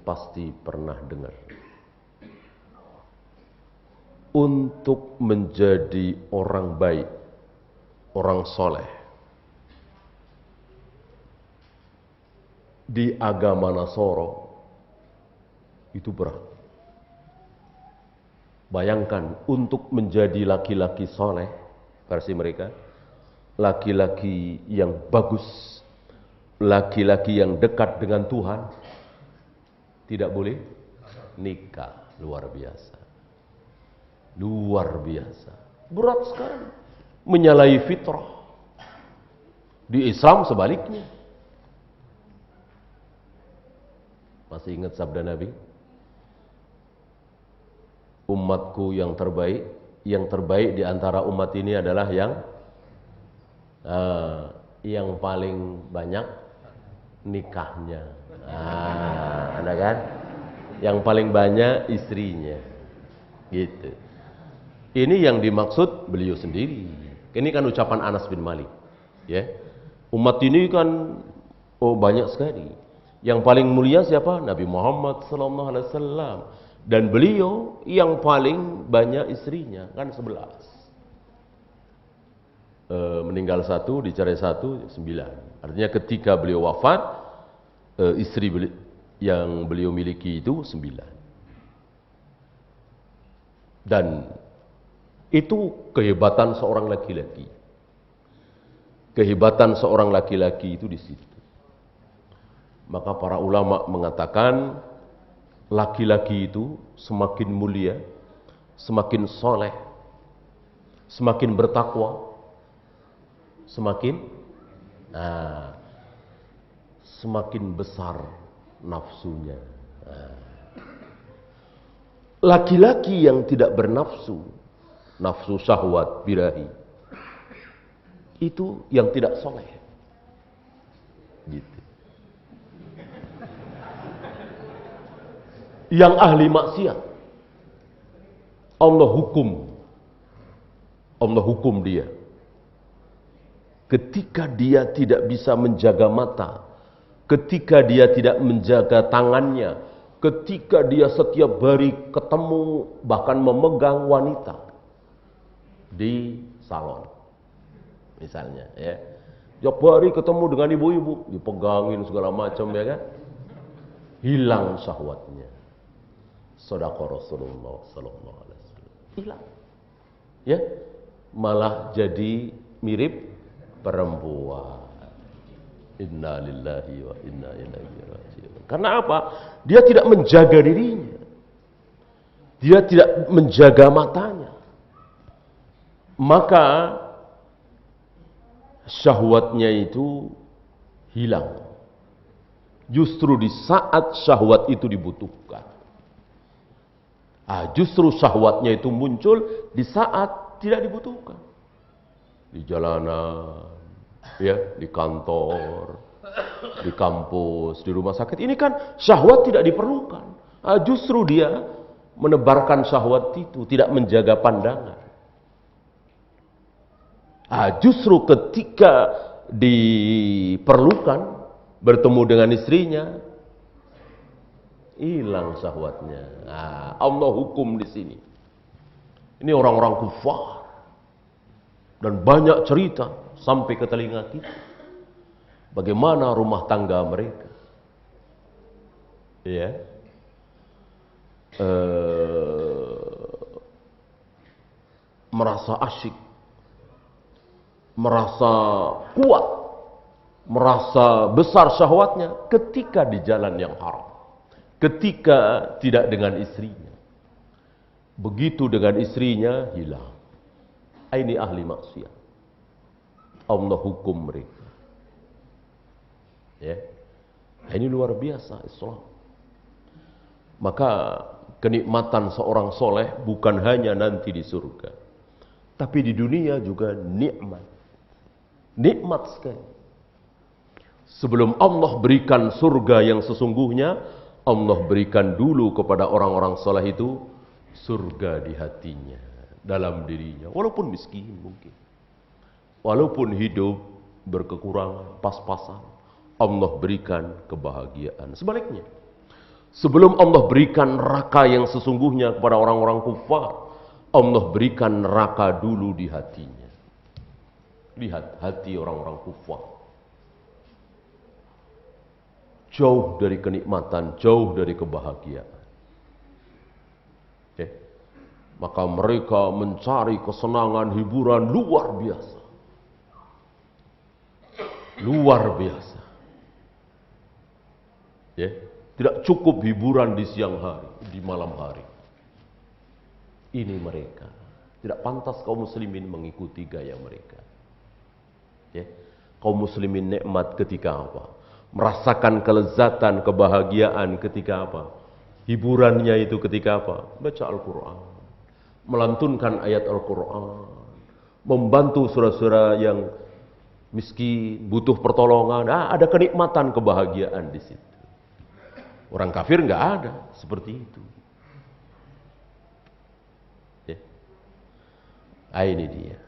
pasti pernah dengar. Untuk menjadi orang baik, orang soleh di agama Nasoro itu berat. Bayangkan untuk menjadi laki-laki soleh, versi mereka, laki-laki yang bagus, laki-laki yang dekat dengan Tuhan, tidak boleh nikah. Luar biasa. Luar biasa. Berat sekali. Menyalahi fitrah. Di Islam sebaliknya. Masih ingat sabda Nabi? Umatku yang terbaik di antara umat ini adalah yang paling banyak nikahnya. Ada kan? Yang paling banyak istrinya. Gitu. Ini yang dimaksud beliau sendiri. Ini kan ucapan Anas bin Malik. Ya. Umat ini kan banyak sekali. Yang paling mulia siapa? Nabi Muhammad SAW. Dan beliau yang paling banyak istrinya. Kan 11. Meninggal 1, dicerai 1, 9. Artinya ketika beliau wafat, istri yang beliau miliki itu 9. Dan itu kehebatan seorang laki-laki. Kehebatan seorang laki-laki itu di situ. Maka para ulama mengatakan laki-laki itu semakin mulia, semakin soleh, semakin bertakwa, semakin besar nafsunya. Laki-laki yang tidak bernafsu, nafsu syahwat birahi, itu yang tidak soleh. Gitu. Yang ahli maksiat, Allah hukum dia. Ketika dia tidak bisa menjaga mata, ketika dia tidak menjaga tangannya, ketika dia setiap hari ketemu bahkan memegang wanita di salon, misalnya, ya, setiap hari ketemu dengan ibu-ibu, dipegangin segala macam, ya kan, hilang syahwatnya. Shadaqah Rasulullah sallallahu alaihi wasallam. Hilang. Ya, malah jadi mirip perempuan. Inna lillahi wa inna ilaihi raji'un. Karena apa? Dia tidak menjaga dirinya. Dia tidak menjaga matanya. Maka syahwatnya itu hilang. Justru di saat syahwat itu dibutuhkan. Justru syahwatnya itu muncul di saat tidak dibutuhkan. Di jalanan, ya, di kantor, di kampus, di rumah sakit. Ini kan syahwat tidak diperlukan. Justru dia menebarkan syahwat itu, tidak menjaga pandangan. Justru ketika diperlukan bertemu dengan istrinya, hilang syahwatnya. Allah hukum di sini. Ini orang-orang kufar. Dan banyak cerita sampai ke telinga kita. Bagaimana rumah tangga mereka. Ya. Merasa asyik. Merasa kuat. Merasa besar syahwatnya ketika di jalan yang haram. Ketika tidak dengan istrinya. Begitu dengan istrinya, hilang. Ini ahli maksiat. Allah hukum mereka. Ya. Ini luar biasa Islam. Maka kenikmatan seorang soleh bukan hanya nanti di surga. Tapi di dunia juga nikmat. Nikmat sekali. Sebelum Allah berikan surga yang sesungguhnya, Allah berikan dulu kepada orang-orang saleh itu surga di hatinya, dalam dirinya, walaupun miskin mungkin, walaupun hidup berkekurangan, pas-pasan, Allah berikan kebahagiaan. Sebaliknya, Sebelum Allah berikan neraka yang sesungguhnya kepada orang-orang kufar, Allah berikan neraka dulu di hatinya. Lihat hati orang-orang kufar. Jauh dari kenikmatan, jauh dari kebahagiaan. Maka mereka mencari kesenangan, hiburan luar biasa. Luar biasa. Tidak cukup hiburan di siang hari, di malam hari. Ini mereka. Tidak pantas kaum muslimin mengikuti gaya mereka. Kaum muslimin nikmat ketika apa? Merasakan kelezatan, kebahagiaan ketika apa? Hiburannya itu ketika apa? Baca Al-Quran. Melantunkan ayat Al-Quran. Membantu saudara-saudara yang miskin, butuh pertolongan. Ada kenikmatan, kebahagiaan di situ. Orang kafir nggak ada seperti itu. Ini dia.